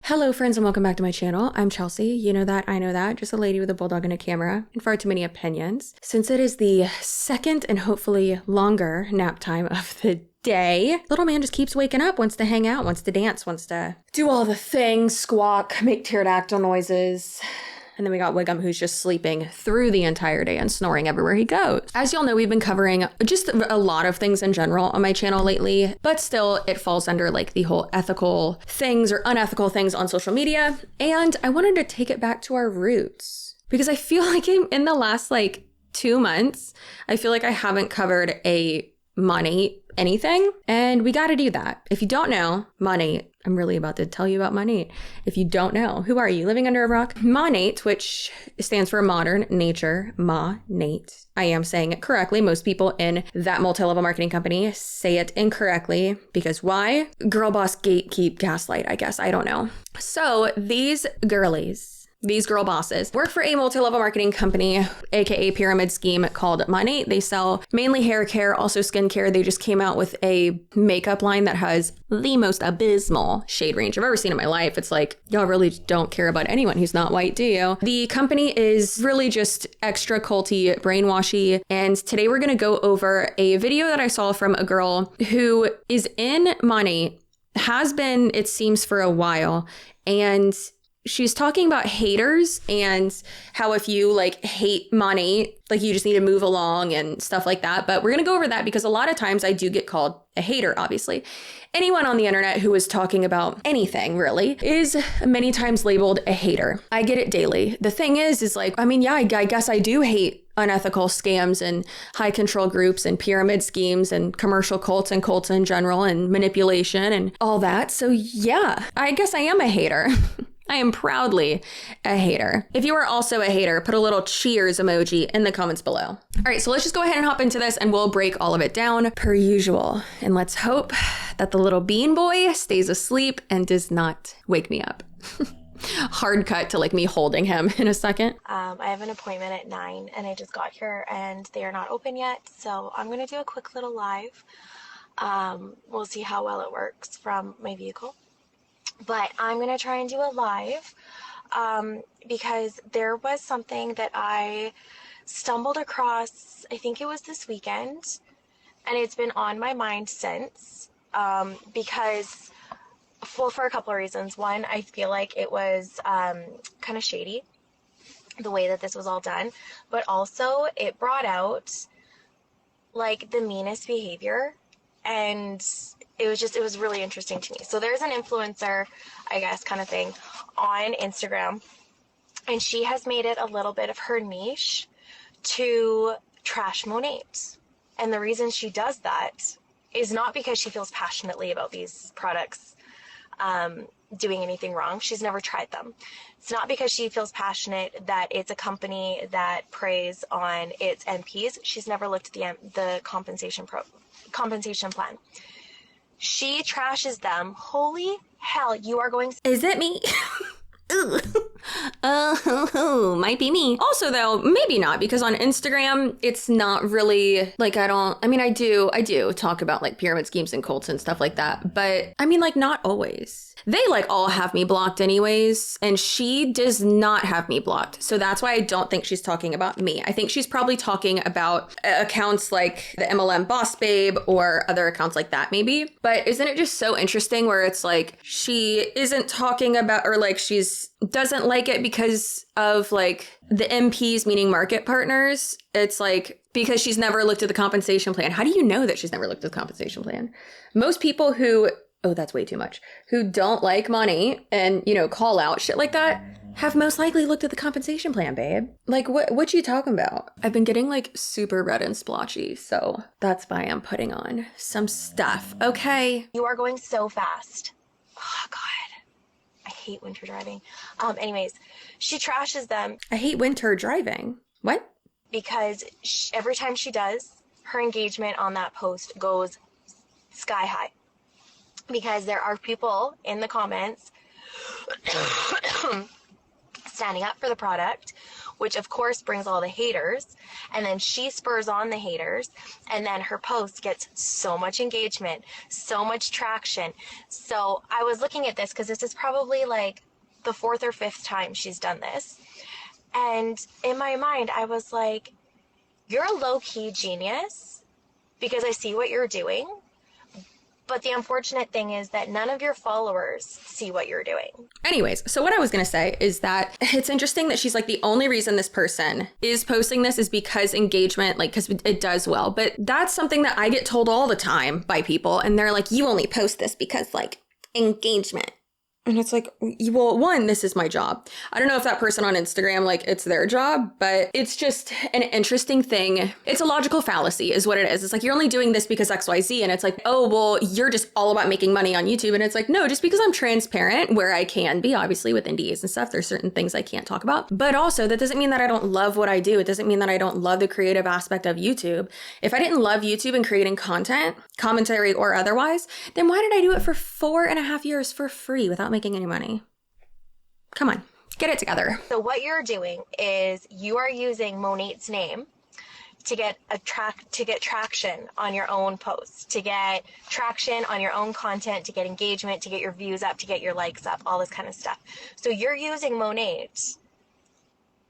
Hello friends and welcome back to my channel. I'm Chelsea. You know that, I know that, just a lady with a bulldog and a camera and far too many opinions. Since it is the second and hopefully longer nap time of the day, little man just keeps waking up, wants to hang out, wants to dance, wants to do all the things, squawk, make pterodactyl noises. And then we got Wiggum, who's just sleeping through the entire day and snoring everywhere he goes. As y'all know, we've been covering just a lot of things in general on my channel lately, but still it falls under like the whole ethical things or unethical things on social media. And I wanted to take it back to our roots because I feel like in the last like 2 months, I feel like I haven't covered a Monat anything, and we got to do that. If you don't know, Monat, I'm really about to tell you about Monat. If you don't know, who are you, living under a rock? Monat, which stands for modern nature, Monat. I am saying it correctly. Most people in that multi-level marketing company say it incorrectly because why? Girl boss gatekeep gaslight, I guess. I don't know. So these girlies, these girl bosses work for a multi-level marketing company, aka pyramid scheme called Monat. They sell mainly hair care, also skincare. They just came out with a makeup line that has the most abysmal shade range I've ever seen in my life. It's like, y'all really don't care about anyone who's not white, do you? The company is really just extra culty, brainwashy. And today we're gonna go over a video that I saw from a girl who is in Monat, has been, it seems, for a while. And she's talking about haters and how if you like hate Monat, like you just need to move along and stuff like that. But we're going to go over that because a lot of times I do get called a hater, obviously. Anyone on the internet who is talking about anything really is many times labeled a hater. I get it daily. The thing is like, I mean, yeah, I guess I do hate unethical scams and high control groups and pyramid schemes and commercial cults and cults in general and manipulation and all that. So yeah, I guess I am a hater. I am proudly a hater. If you are also a hater, put a little cheers emoji in the comments below. All right, so let's just go ahead and hop into this and we'll break all of it down per usual. And let's hope that the little bean boy stays asleep and does not wake me up. Hard cut to like me holding him in a second. I have an appointment at 9 and I just got here and they are not open yet. So I'm gonna do a quick little live. We'll see how well it works from my vehicle. But I'm going to try and do a live because there was something that I stumbled across, I think it was this weekend, and it's been on my mind since because, well, for a couple of reasons. One, I feel like it was kind of shady, the way that this was all done, but also it brought out like the meanest behavior, and it was really interesting to me. So there's an influencer, I guess, kind of thing on Instagram, and she has made it a little bit of her niche to trash Monat. And the reason she does that is not because she feels passionately about these products doing anything wrong. She's never tried them. It's not because she feels passionate that it's a company that preys on its MPs. She's never looked at the compensation plan. She trashes them. Holy hell, you are going... Is it me? Might be me. Also though, maybe not, because on Instagram, it's not really like, I do talk about like pyramid schemes and cults and stuff like that, but I mean, like, not always. They like all have me blocked anyways, and she does not have me blocked. So that's why I don't think she's talking about me. I think she's probably talking about accounts like the MLM Boss Babe or other accounts like that maybe. But isn't it just so interesting where it's like she isn't talking about, or like she's doesn't like it because of like the MPs, meaning market partners. It's like because she's never looked at the compensation plan. How do you know that she's never looked at the compensation plan? Most people who, oh, that's way too much, who don't like money and, you know, call out shit like that have most likely looked at the compensation plan, babe. Like, what you talking about? I've been getting like super red and splotchy, so that's why I'm putting on some stuff, okay? You are going so fast. Oh, God. I hate winter driving. Anyways, she trashes them. I hate winter driving. What? Because every time she does, her engagement on that post goes sky high. Because there are people in the comments standing up for the product, which of course brings all the haters. And then she spurs on the haters. And then her post gets so much engagement, so much traction. So I was looking at this because this is probably like the 4th or 5th time she's done this. And in my mind, I was like, you're a low-key genius because I see what you're doing. But the unfortunate thing is that none of your followers see what you're doing. Anyways, so what I was going to say is that it's interesting that she's like, the only reason this person is posting this is because engagement, like, because it does well. But that's something that I get told all the time by people. And they're like, you only post this because, like, engagement. And it's like, well, one, this is my job. I don't know if that person on Instagram, like, it's their job, but it's just an interesting thing. It's a logical fallacy is what it is. It's like, you're only doing this because XYZ. And it's like, oh, well, you're just all about making money on YouTube. And it's like, no, just because I'm transparent where I can be, obviously with NDAs and stuff, there's certain things I can't talk about. But also, that doesn't mean that I don't love what I do. It doesn't mean that I don't love the creative aspect of YouTube. If I didn't love YouTube and creating content, commentary or otherwise, then why did I do it for 4.5 years for free without making any money? Come on, get it together. So what you're doing is you are using Monat's name to get traction on your own posts, to get traction on your own content, to get engagement, to get your views up, to get your likes up, all this kind of stuff. So you're using Monat,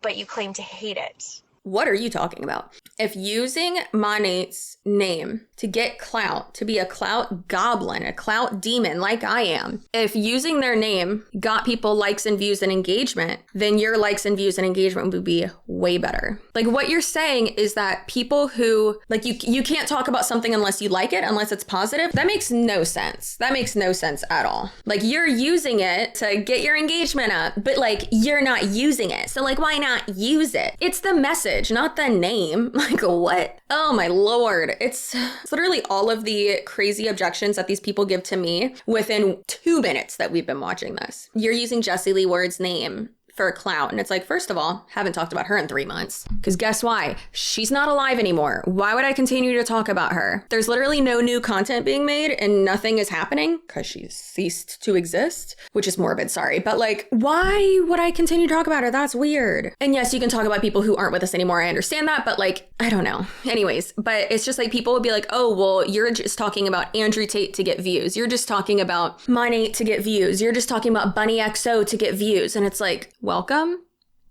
but you claim to hate it. What are you talking about? If using Monat's name to get clout, to be a clout goblin, a clout demon like I am, if using their name got people likes and views and engagement, then your likes and views and engagement would be way better. Like, what you're saying is that people who, like, you can't talk about something unless you like it, unless it's positive. That makes no sense. That makes no sense at all. Like, you're using it to get your engagement up, but like, you're not using it. So like, why not use it? It's the message, not the name. Like, what? Oh my Lord. It's literally all of the crazy objections that these people give to me within 2 minutes that we've been watching this. You're using Jessie Lee Ward's name for a clout. And it's like, first of all, haven't talked about her in 3 months. Because guess why? She's not alive anymore. Why would I continue to talk about her? There's literally no new content being made and nothing is happening because she's ceased to exist, which is morbid, sorry. But like, why would I continue to talk about her? That's weird. And yes, you can talk about people who aren't with us anymore. I understand that, but like, I don't know. Anyways, but it's just like people would be like, oh, well, you're just talking about Andrew Tate to get views. You're just talking about Monat to get views. You're just talking about Bunny XO to get views. And it's like, welcome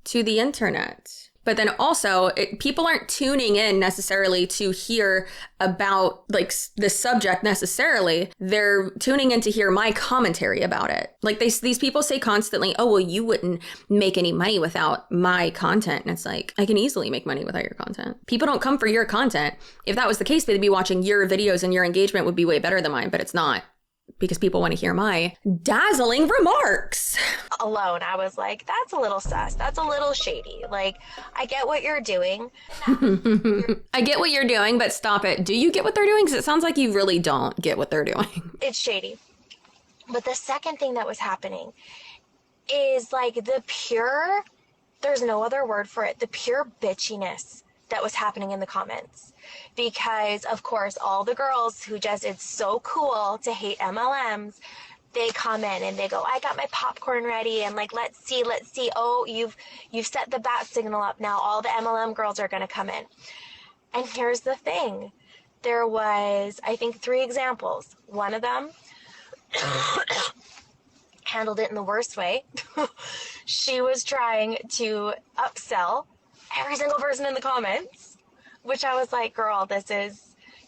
to the internet. But then also, people aren't tuning in necessarily to hear about like the subject necessarily. They're tuning in to hear my commentary about it. Like these people say constantly, oh, well, you wouldn't make any money without my content. And it's like, I can easily make money without your content. People don't come for your content. If that was the case, they'd be watching your videos and your engagement would be way better than mine, but it's not. Because people want to hear my dazzling remarks. Alone, I was like, that's a little sus. That's a little shady. Like, I get what you're doing. I get what you're doing, but stop it. Do you get what they're doing? Because it sounds like you really don't get what they're doing. It's shady. But the second thing that was happening is like the pure, there's no other word for it, the pure bitchiness that was happening in the comments. Because, of course, all the girls who just, it's so cool to hate MLMs, they come in and they go, I got my popcorn ready, and like, let's see. Oh, you've set the bat signal up now. All the MLM girls are going to come in. And here's the thing. There was, I think, 3 examples. One of them handled it in the worst way. She was trying to upsell every single person in the comments. Which I was like, girl,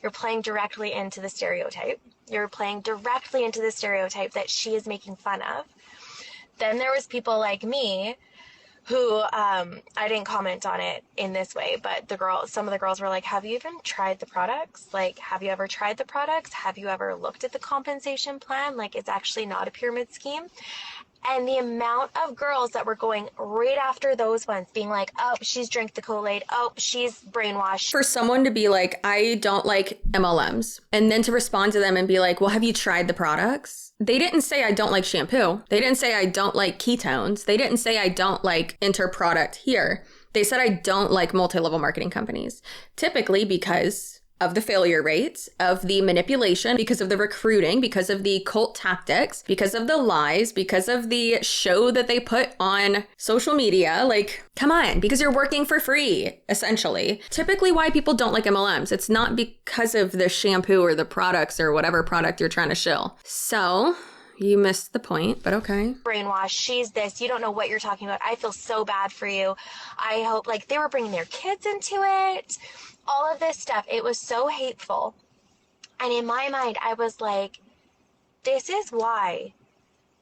you're playing directly into the stereotype. You're playing directly into the stereotype that she is making fun of. Then there was people like me who, I didn't comment on it in this way, but some of the girls were like, have you even tried the products? Like, have you ever tried the products? Have you ever looked at the compensation plan? Like, it's actually not a pyramid scheme. And the amount of girls that were going right after those ones, being like, oh, she's drank the Kool-Aid. Oh, she's brainwashed. For someone to be like, I don't like MLMs, and then to respond to them and be like, well, have you tried the products? They didn't say I don't like shampoo. They didn't say I don't like ketones. They didn't say I don't like Interproduct here. They said I don't like multi-level marketing companies, typically because of the failure rates, of the manipulation, because of the recruiting, because of the cult tactics, because of the lies, because of the show that they put on social media. Like, come on, because you're working for free, essentially. Typically why people don't like MLMs. It's not because of the shampoo or the products or whatever product you're trying to shill. So you missed the point, but okay. Brainwash, she's this, you don't know what you're talking about. I feel so bad for you. I hope, like, they were bringing their kids into it. All of this stuff. It was so hateful. And in my mind, I was like, this is why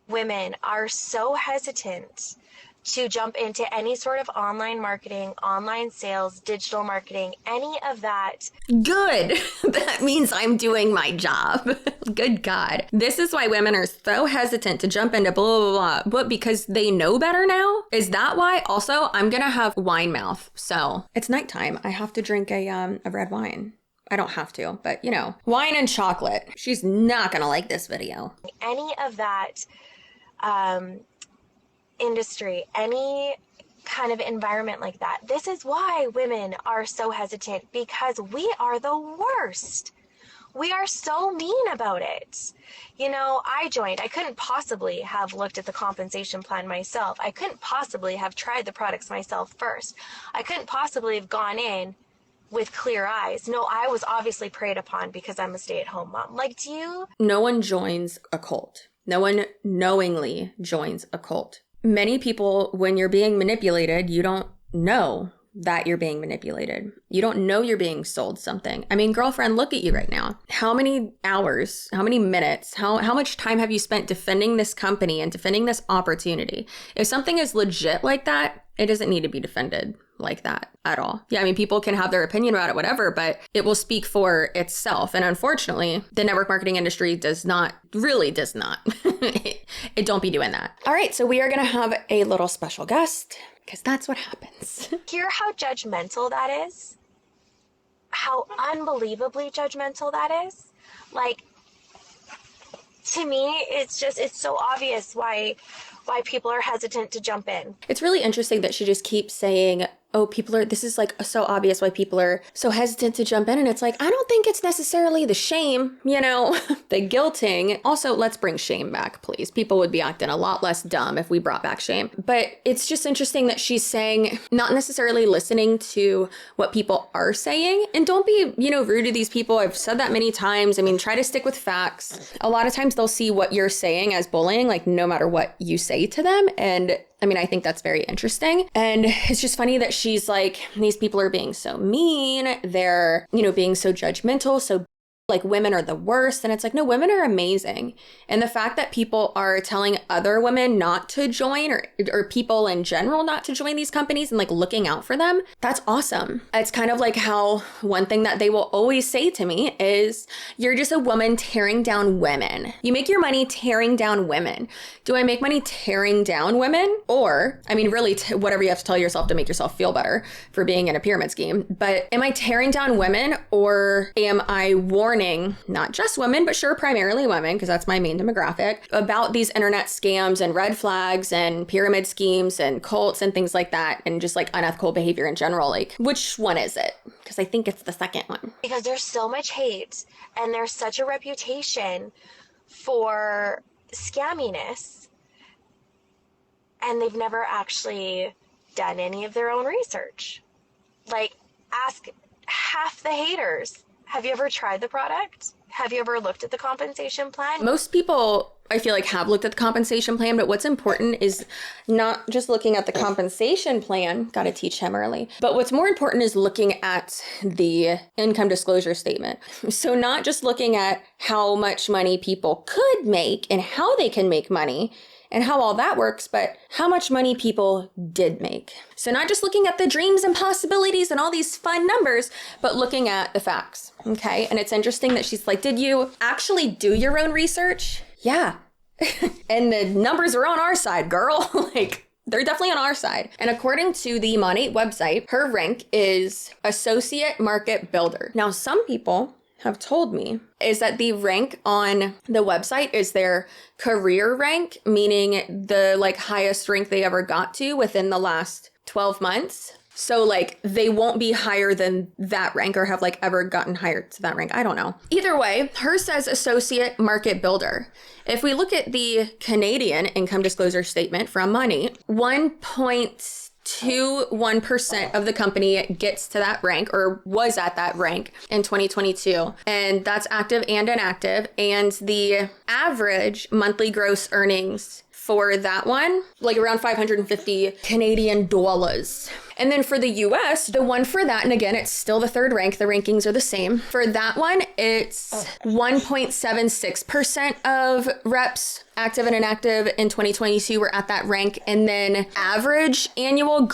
women are so hesitant to jump into any sort of online marketing, online sales, digital marketing, any of that. Good. That means I'm doing my job. Good God. This is why women are so hesitant to jump into blah, blah, blah. But because they know better now? Is that why? Also, I'm going to have wine mouth. So it's nighttime. I have to drink a red wine. I don't have to, but you know, wine and chocolate. She's not going to like this video. Any of that, industry, any kind of environment like that. This is why women are so hesitant, because we are the worst. We are so mean about it. You know, I joined. I couldn't possibly have looked at the compensation plan myself. I couldn't possibly have tried the products myself first. I couldn't possibly have gone in with clear eyes. No, I was obviously preyed upon because I'm a stay-at-home mom. Like, do you? No one joins a cult. No one knowingly joins a cult. Many people, when you're being manipulated, you don't know that you're being manipulated. You don't know you're being sold something. I mean, girlfriend, look at you right now. How many hours, how many minutes, how much time have you spent defending this company and defending this opportunity? If something is legit like that, it doesn't need to be defended like that at all. Yeah, I mean, people can have their opinion about it, whatever, but it will speak for itself. And unfortunately, the network marketing industry really does not. It don't be doing that. All right, so we are going to have a little special guest because that's what happens. Hear how judgmental that is? How unbelievably judgmental that is? Like, to me, it's so obvious why people are hesitant to jump in. It's really interesting that she just keeps saying, oh, this is like so obvious why people are so hesitant to jump in. And it's like, I don't think it's necessarily the shame, the guilting. Also, let's bring shame back, please. People would be acting a lot less dumb if we brought back shame. But it's just interesting that she's saying, not necessarily listening to what people are saying. And don't be, rude to these people. I've said that many times. I mean, try to stick with facts. A lot of times they'll see what you're saying as bullying, like no matter what you say to them. And I mean, I think that's very interesting. And it's just funny that she's like, these people are being so mean. They're, being so judgmental, so like women are the worst. And it's like, no, women are amazing. And the fact that people are telling other women not to join or people in general not to join these companies and like looking out for them, that's awesome. It's kind of like how one thing that they will always say to me is, you're just a woman tearing down women. You make your money tearing down women. Do I make money tearing down women? Or, I mean, really whatever you have to tell yourself to make yourself feel better for being in a pyramid scheme. But am I tearing down women, or am I warning not just women, but sure, primarily women, because that's my main demographic, about these internet scams and red flags and pyramid schemes and cults and things like that, and just like unethical behavior in general? Like, which one is it? Because I think it's the second one. Because there's so much hate and there's such a reputation for scamminess, and they've never actually done any of their own research. Like, ask half the haters, have you ever tried the product? Have you ever looked at the compensation plan? Most people, I feel like, have looked at the compensation plan, but what's important is not just looking at the compensation plan, gotta teach him early, but what's more important is looking at the income disclosure statement. So not just looking at how much money people could make and how they can make money and how all that works, but how much money people did make. So not just looking at the dreams and possibilities and all these fun numbers, but looking at the facts, okay? And it's interesting that she's like, did you actually do your own research? Yeah. And the numbers are on our side, girl. Like, they're definitely on our side. And according to the Monat website, her rank is Associate Market Builder. Now, some people have told me is that the rank on the website is their career rank, meaning the like highest rank they ever got to within the last 12 months. So like they won't be higher than that rank or have like ever gotten higher to that rank. I don't know. Either way, hers says associate market builder. If we look at the Canadian income disclosure statement from Monat, 1.21% of the company gets to that rank or was at that rank in 2022. And that's active and inactive. And the average monthly gross earnings for that one, like around 550 Canadian dollars. And then for the US, the one for that, and again, it's still the third rank, the rankings are the same. For that one, it's 1.76% of reps, active and inactive in 2022 were at that rank. And then average annual,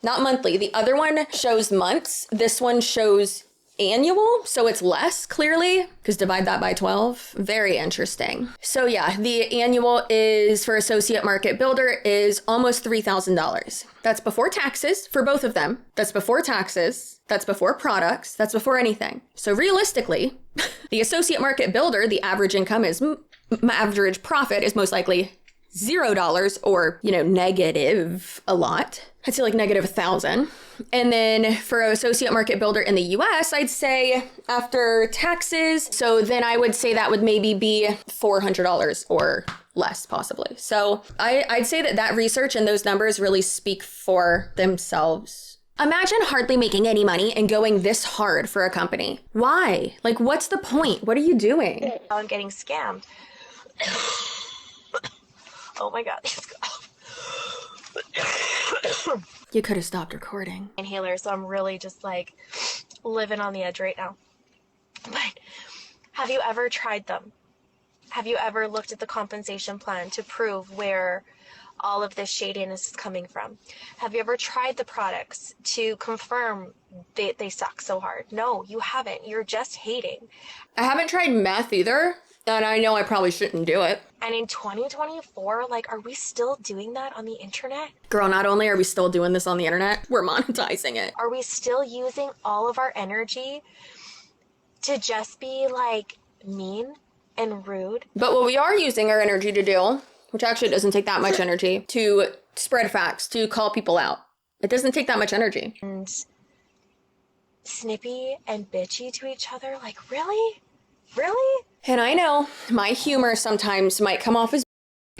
not monthly. The other one shows months. This one shows annual, so it's less clearly, because divide that by 12. Very interesting. So yeah, the annual is for associate market builder is almost $3,000. That's before taxes for both of them. That's before taxes. That's before products. That's before anything. So realistically, the associate market builder, the average income is, average profit is most likely $0 or, negative a lot. I'd say like negative 1,000. And then for associate market builder in the US, I'd say after taxes, so then I would say that would maybe be $400 or less possibly. So I'd say that research and those numbers really speak for themselves. Imagine hardly making any money and going this hard for a company. Why? Like, what's the point? What are you doing? I'm getting scammed. Oh my God. You could have stopped recording. Inhaler, so I'm really just like living on the edge right now. But have you ever tried them? Have you ever looked at the compensation plan to prove where all of this shadiness is coming from? Have you ever tried the products to confirm they suck so hard? No, you haven't. You're just hating. I haven't tried meth either. And I know I probably shouldn't do it. And in 2024, are we still doing that on the internet? Girl, not only are we still doing this on the internet, we're monetizing it. Are we still using all of our energy to just be mean and rude? But what we are using our energy to do, which actually doesn't take that much energy, to spread facts, to call people out. It doesn't take that much energy. And snippy and bitchy to each other, really? Really? And I know my humor sometimes might come off as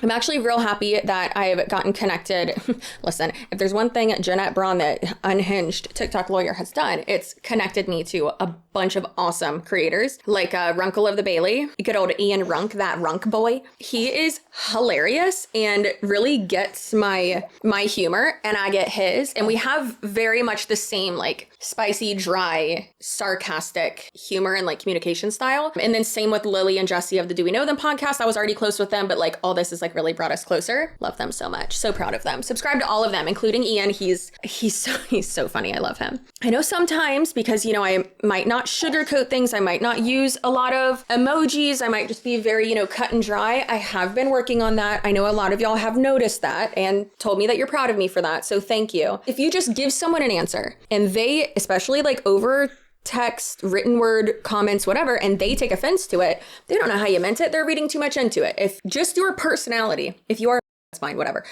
I'm actually real happy that I've gotten connected. Listen, if there's one thing Jeanette Braun, that unhinged TikTok lawyer, has done, it's connected me to a bunch of awesome creators like Runkle of the Bailey, good old Ian Runk, that Runk boy. He is hilarious and really gets my humor, and I get his. And we have very much the same spicy, dry, sarcastic humor and communication style. And then same with Lily and Jesse of the Do We Know Them podcast. I was already close with them, but all this is really brought us closer. Love them so much. So proud of them. Subscribe to all of them, including Ian. He's so funny. I love him. I know sometimes because, I might not sugarcoat things. I might not use a lot of emojis. I might just be very, cut and dry. I have been working on that. I know a lot of y'all have noticed that and told me that you're proud of me for that. So thank you. If you just give someone an answer and they, especially over text, written word, comments, whatever, and they take offense to it, they don't know how you meant it. They're reading too much into it. If just your personality, if you are, that's fine, whatever.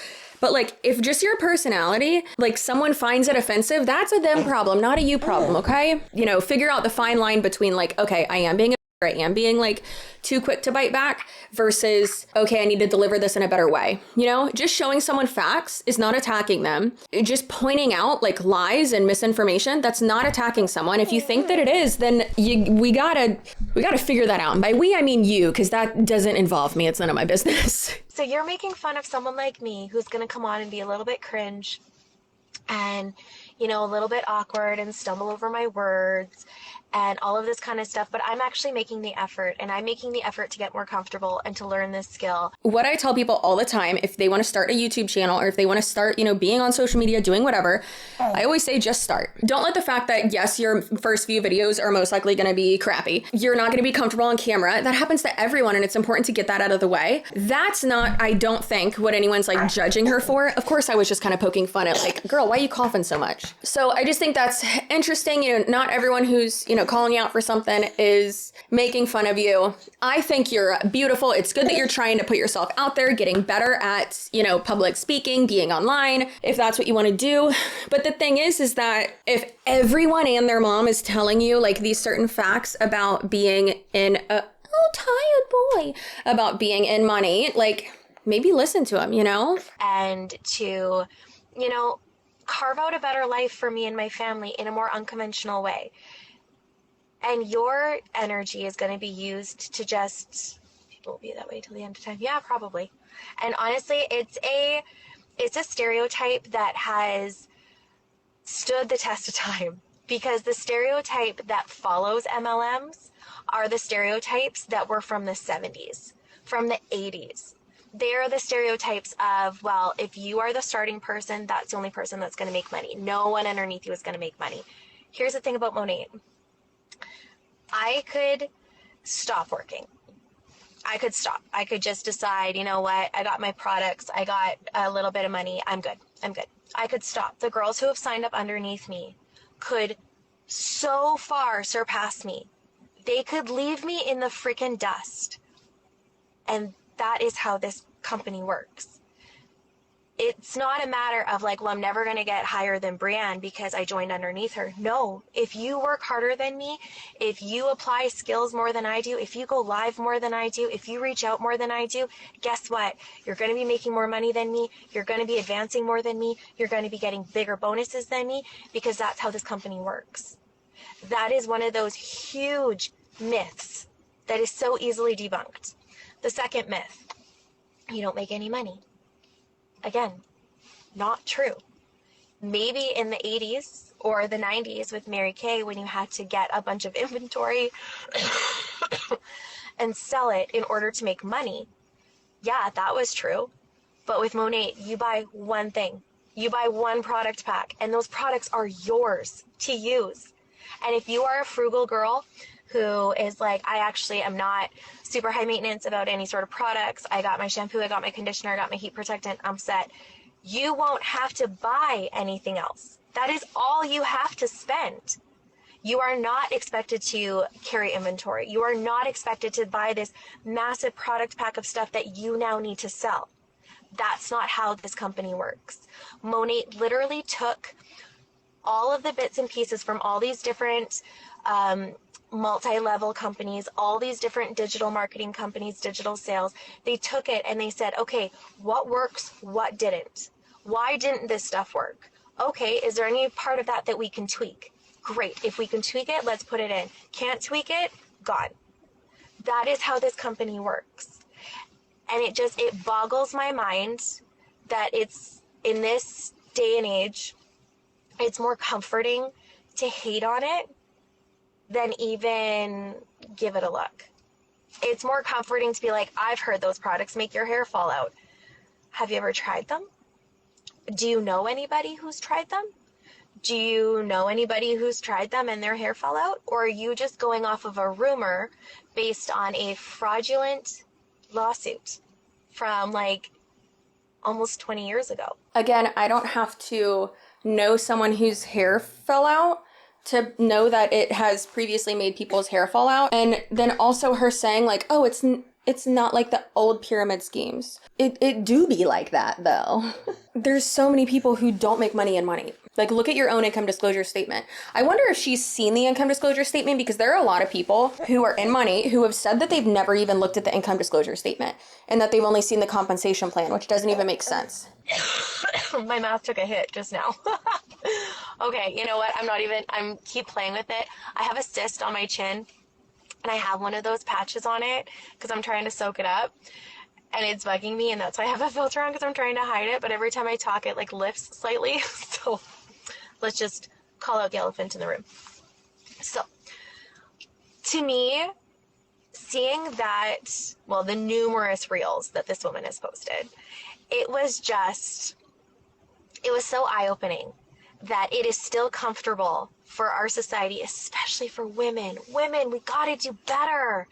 But if just your personality, someone finds it offensive, that's a them problem, not a you problem, okay? Figure out the fine line between okay, I am being I am being too quick to bite back versus, okay, I need to deliver this in a better way. Just showing someone facts is not attacking them. Just pointing out lies and misinformation, that's not attacking someone. If you think that it is, then we gotta figure that out. And by we, I mean you, because that doesn't involve me. It's none of my business. So you're making fun of someone like me who's going to come on and be a little bit cringe and, a little bit awkward and stumble over my words and all of this kind of stuff, but I'm actually making the effort, and I'm making the effort to get more comfortable and to learn this skill. What I tell people all the time, if they want to start a YouTube channel or if they want to start, being on social media, doing whatever, I always say just start. Don't let the fact that, yes, your first few videos are most likely going to be crappy. You're not going to be comfortable on camera. That happens to everyone, and it's important to get that out of the way. That's not, I don't think, what anyone's judging her for. Of course, I was just kind of poking fun at girl, why are you coughing so much? So I just think that's interesting. Not everyone who's, calling you out for something is making fun of you. I think you're beautiful. It's good that you're trying to put yourself out there, getting better at, public speaking, being online, if that's what you want to do. But the thing is that if everyone and their mom is telling you like these certain facts about being in tired boy, about being in money, like maybe listen to them, And to, carve out a better life for me and my family in a more unconventional way. And your energy is going to be used to just, people will be that way till the end of time. Yeah, probably. And honestly, it's a stereotype that has stood the test of time, because the stereotype that follows MLMs are the stereotypes that were from the 70s, from the 80s. They're the stereotypes of, well, if you are the starting person, that's the only person that's going to make money. No one underneath you is going to make money. Here's the thing about Monat. I could stop working. I could stop. I could just decide, you know what? I got my products. I got a little bit of money. I'm good. I could stop. The girls who have signed up underneath me could so far surpass me. They could leave me in the freaking dust. And that is how this company works. It's not a matter of like, well, I'm never going to get higher than Brienne because I joined underneath her. No, if you work harder than me, if you apply skills more than I do, if you go live more than I do, if you reach out more than I do, guess what? You're going to be making more money than me. You're going to be advancing more than me. You're going to be getting bigger bonuses than me, because that's how this company works. That is one of those huge myths that is so easily debunked. The second myth, you don't make any money. Again, not true. Maybe in the 80s or the 90s with Mary Kay, when you had to get a bunch of inventory and sell it in order to make money. Yeah, that was true. But with Monat, you buy one thing. You buy one product pack, and those products are yours to use. And if you are a frugal girl who is like, I actually am not super high maintenance about any sort of products. I got my shampoo, I got my conditioner, I got my heat protectant, I'm set. You won't have to buy anything else. That is all you have to spend. You are not expected to carry inventory. You are not expected to buy this massive product pack of stuff that you now need to sell. That's not how this company works. Monat literally took all of the bits and pieces from all these different multi-level companies, all these different digital marketing companies, digital sales. They took it and they said, okay, what works, what didn't? Why didn't this stuff work? Okay, is there any part of that we can tweak? Great. If we can tweak it, let's put it in. Can't tweak it? Gone. That is how this company works. And it boggles my mind that it's, in this day and age, it's more comforting to hate on it than even give it a look. It's more comforting to be like, I've heard those products make your hair fall out. Have you ever tried them? Do you know anybody who's tried them? Do you know anybody who's tried them and their hair fell out? Or are you just going off of a rumor based on a fraudulent lawsuit from like almost 20 years ago? Again, I don't have to know someone whose hair fell out to know that it has previously made people's hair fall out. And then also her saying like, oh, it's not like the old pyramid schemes. It do be like that though. There's so many people who don't make money in money. Like, look at your own income disclosure statement. I wonder if she's seen the income disclosure statement, because there are a lot of people who are in money who have said that they've never even looked at the income disclosure statement and that they've only seen the compensation plan, which doesn't even make sense. My mouth took a hit just now. Okay, you know what? I'm keep playing with it. I have a cyst on my chin, and I have one of those patches on it because I'm trying to soak it up, and it's bugging me, and that's why I have a filter on, because I'm trying to hide it, but every time I talk, it like lifts slightly. So let's just call out the elephant in the room. So to me, seeing that, well, the numerous reels that this woman has posted, it was so eye-opening that it is still comfortable for our society, especially for women. Women, we gotta do better.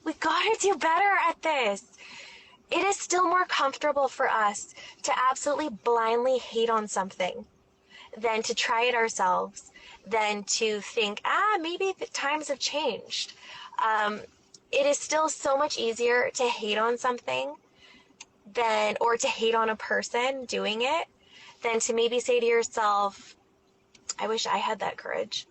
We gotta do better at this. It is still more comfortable for us to absolutely blindly hate on something than to try it ourselves, than to think, maybe the times have changed. It is still so much easier to hate on something or to hate on a person doing it, than to maybe say to yourself, I wish I had that courage.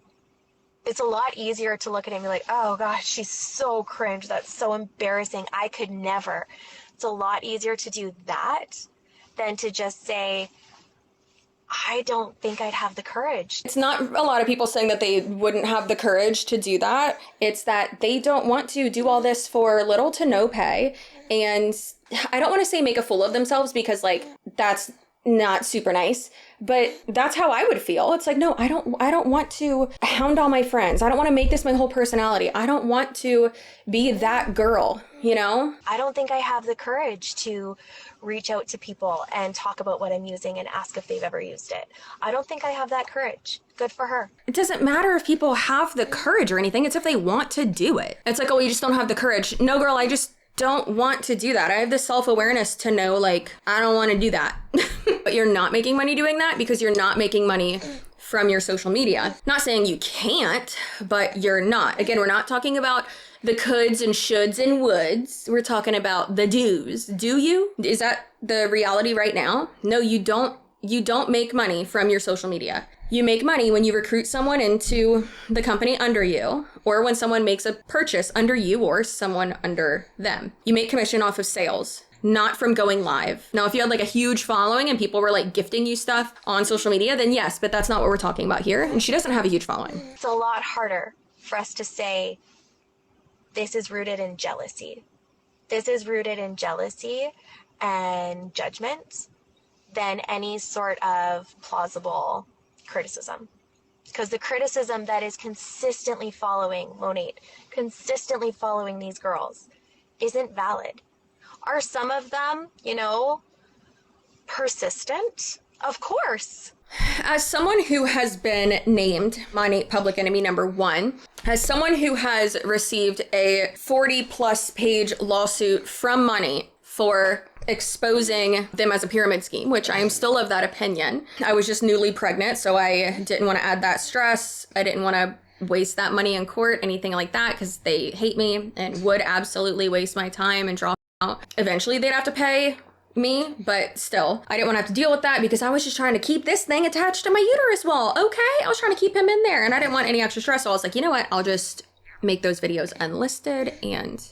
It's a lot easier to look at it and be like, oh gosh, she's so cringe. That's so embarrassing. I could never. It's a lot easier to do that than to just say, I don't think I'd have the courage. It's not a lot of people saying that they wouldn't have the courage to do that. It's that they don't want to do all this for little to no pay. And I don't want to say make a fool of themselves, because like that's not super nice, but that's how I would feel. It's like, no, I don't want to hound all my friends. I don't want to make this my whole personality. I don't want to be that girl, you know? I don't think I have the courage to reach out to people and talk about what I'm using and ask if they've ever used it. I don't think I have that courage. Good for her. It doesn't matter if people have the courage or anything. It's if they want to do it. It's like, oh, you just don't have the courage. No, girl, I just don't want to do that. I have the self-awareness to know, like, I don't want to do that. But you're not making money doing that because you're not making money from your social media. Not saying you can't, but you're not. Again, we're not talking about the coulds and shoulds and woulds. We're talking about the do's. Do you? Is that the reality right now? No, you don't. You don't make money from your social media. You make money when you recruit someone into the company under you, or when someone makes a purchase under you or someone under them. You make commission off of sales, not from going live. Now, if you had like a huge following and people were like gifting you stuff on social media, then yes, but that's not what we're talking about here. And she doesn't have a huge following. It's a lot harder for us to say this is rooted in jealousy. This is rooted in jealousy and judgment than any sort of plausible criticism. Because the criticism that is consistently following Monat, consistently following these girls, isn't valid. Are some of them, persistent? Of course. As someone who has been named Monat public enemy number 1, as someone who has received a 40+ page lawsuit from Monat for exposing them as a pyramid scheme, which I am still of that opinion. I was just newly pregnant, so I didn't want to add that stress. I didn't want to waste that money in court, anything like that, because they hate me and would absolutely waste my time and draw out. Eventually, they'd have to pay me, but still, I didn't want to have to deal with that because I was just trying to keep this thing attached to my uterus wall. Okay, I was trying to keep him in there, and I didn't want any extra stress, so I was like, you know what? I'll just make those videos unlisted and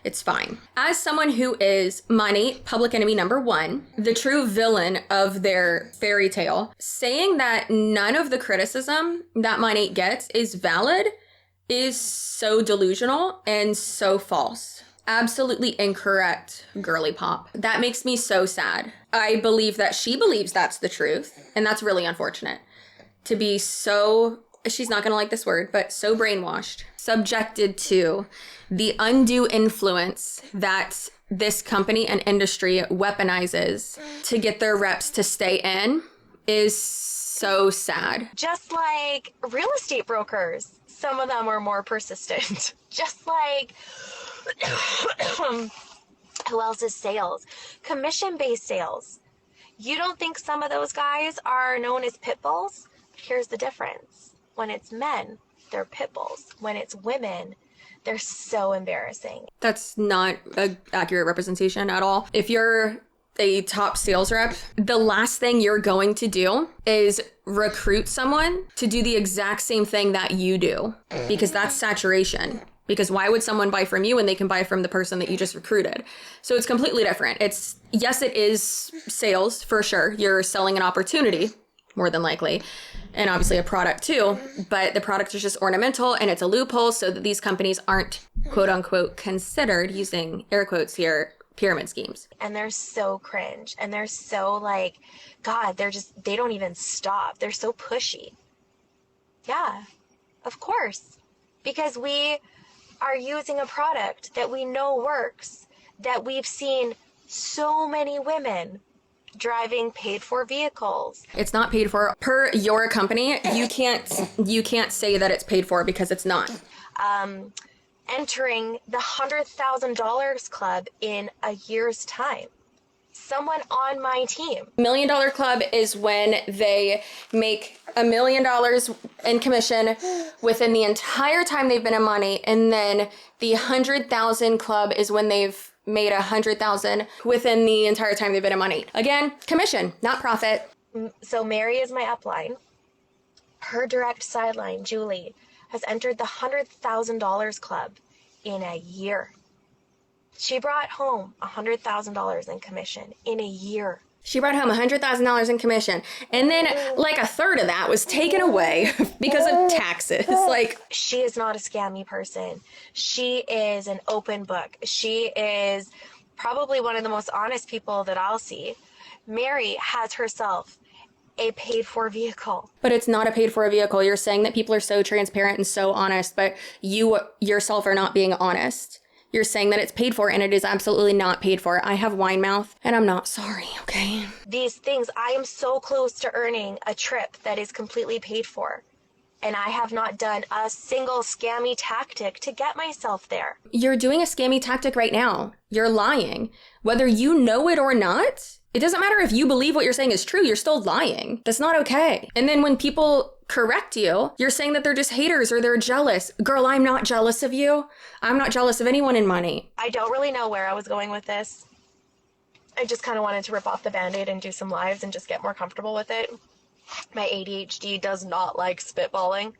it's fine. As someone who is Monat public enemy number 1, the true villain of their fairy tale, saying that none of the criticism that Monat gets is valid is so delusional and so false. Absolutely incorrect, girly pop. That makes me so sad. I believe that she believes that's the truth, and that's really unfortunate. To be so, she's not gonna like this word, but so brainwashed, subjected to the undue influence that this company and industry weaponizes to get their reps to stay in is so sad. Just like real estate brokers, some of them are more persistent. Just like, who else is sales? Commission-based sales. You don't think some of those guys are known as pit bulls? Here's the difference. When it's men, they're pit bulls. When it's women, they're so embarrassing. That's not an accurate representation at all. If you're a top sales rep, the last thing you're going to do is recruit someone to do the exact same thing that you do, because that's saturation. Because why would someone buy from you when they can buy from the person that you just recruited? So it's completely different. Yes, it is sales for sure. You're selling an opportunity, more than likely, and obviously a product too, but the product is just ornamental and it's a loophole so that these companies aren't quote unquote considered, using air quotes here, pyramid schemes. And they're so cringe and they're so like, God, they don't even stop. They're so pushy. Yeah, of course. Because we are using a product that we know works, that we've seen so many women driving paid for vehicles. It's not paid for per your company. You can't say that it's paid for because it's not. Entering the $100,000 club in a year's time. someone on my team. $1 million club is when they make $1 million in commission within the entire time they've been in money. And then the 100,000 club is when they've made 100,000 within the entire time they've been in money. Again, commission, not profit. So Mary is my upline. Her direct sideline, Julie, has entered the $100,000 club in a year. She brought home $100,000 in commission in a year. She brought home $100,000 in commission. And then like a third of that was taken away because of taxes. Like, she is not a scammy person. She is an open book. She is probably one of the most honest people that I'll see. Mary has herself a paid for vehicle. But it's not a paid for vehicle. You're saying that people are so transparent and so honest, but you yourself are not being honest. You're saying that it's paid for, and it is absolutely not paid for. I have wine mouth, and I'm not sorry, okay? These things, I am so close to earning a trip that is completely paid for, and I have not done a single scammy tactic to get myself there. You're doing a scammy tactic right now. You're lying. Whether you know it or not, it doesn't matter if you believe what you're saying is true, you're still lying. That's not okay. And then when people correct you, you're saying that they're just haters or they're jealous. Girl, I'm not jealous of you. I'm not jealous of anyone in money. I don't really know where I was going with this. I just kind of wanted to rip off the Band-Aid and do some lives and just get more comfortable with it. My ADHD does not like spitballing.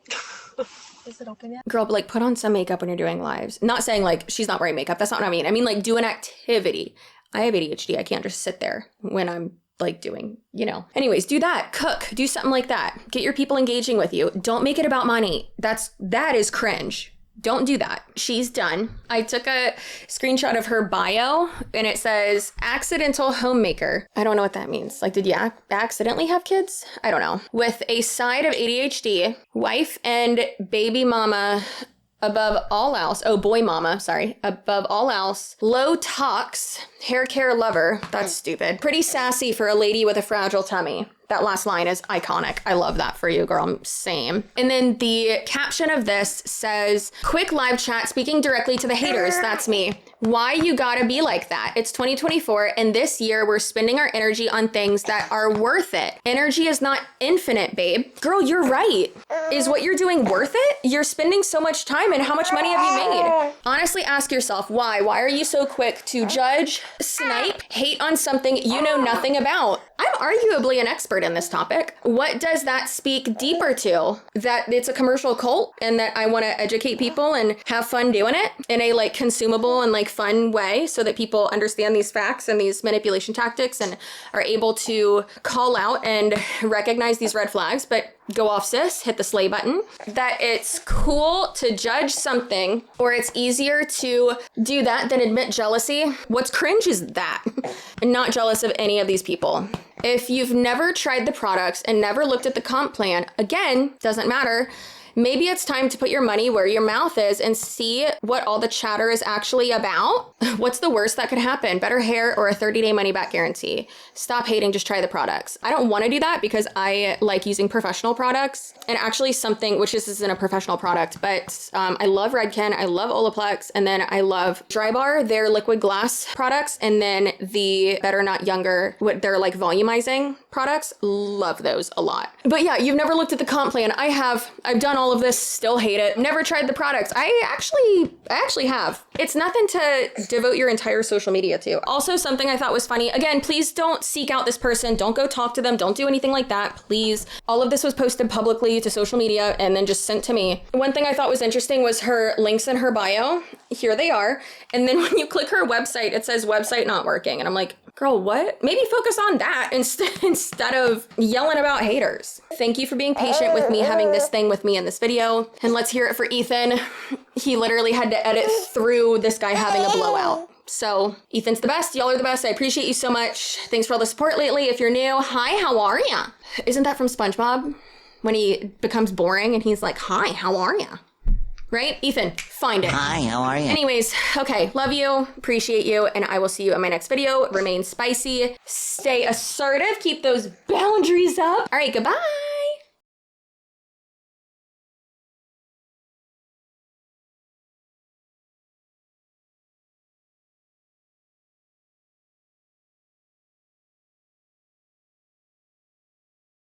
Is it open yet? Girl, but like put on some makeup when you're doing lives. Not saying like she's not wearing makeup. That's not what I mean. I mean like do an activity. I have ADHD. I can't just sit there when I'm like doing, you know. Anyways, do that. Cook. Do something like that. Get your people engaging with you. Don't make it about money. That is cringe. Don't do that. She's done. I took a screenshot of her bio and it says accidental homemaker. I don't know what that means. Like, did you accidentally have kids? I don't know. With a side of ADHD, wife and baby mama above all else. Oh, boy mama, sorry. Above all else. Low tox, hair care lover. That's stupid. Pretty sassy for a lady with a fragile tummy. That last line is iconic. I love that for you, girl. Same. And then the caption of this says, quick live chat speaking directly to the haters. That's me. Why you gotta be like that? It's 2024 and this year we're spending our energy on things that are worth it. Energy is not infinite, babe. Girl, you're right. Is what you're doing worth it? You're spending so much time and how much money have you made? Honestly, ask yourself why. Why are you so quick to judge, snipe, hate on something you know nothing about? I'm arguably an expert in this topic. What does that speak deeper to? That it's a commercial cult and that I want to educate people and have fun doing it in a like consumable and like fun way so that people understand these facts and these manipulation tactics and are able to call out and recognize these red flags, but go off sis, hit the slay button. That it's cool to judge something or it's easier to do that than admit jealousy. What's cringe is that. I'm not jealous of any of these people. If you've never tried the products and never looked at the comp plan, again, doesn't matter. Maybe it's time to put your money where your mouth is and see what all the chatter is actually about. What's the worst that could happen? Better hair or a 30-day money-back guarantee? Stop hating, just try the products. I don't want to do that because I like using professional products. And actually something, which this isn't a professional product, but I love Redken, I love Olaplex, and then I love Drybar, their liquid glass products, and then the Better Not Younger, what they're like volumizing products. Love those a lot. But yeah, you've never looked at the comp plan. I have. I've done all of this, still hate it. Never tried the products. I actually have. It's nothing to devote your entire social media to. Also, something I thought was funny. Again, please don't seek out this person. Don't go talk to them. Don't do anything like that, please. All of this was posted publicly to social media and then just sent to me. One thing I thought was interesting was her links in her bio. Here they are. And then when you click her website, it says website not working. And I'm like, girl, what? Maybe focus on that instead of yelling about haters. Thank you for being patient with me having this thing with me in this video. And let's hear it for Ethan. He literally had to edit through this guy having a blowout. So Ethan's the best. Y'all are the best. I appreciate you so much. Thanks for all the support lately. If you're new, hi, how are ya? Isn't that from SpongeBob? When he becomes boring and he's like, hi, how are ya? Right? Ethan, find it. Hi, how are you? Anyways, okay, love you, appreciate you, and I will see you in my next video. Remain spicy, stay assertive, keep those boundaries up. All right, goodbye.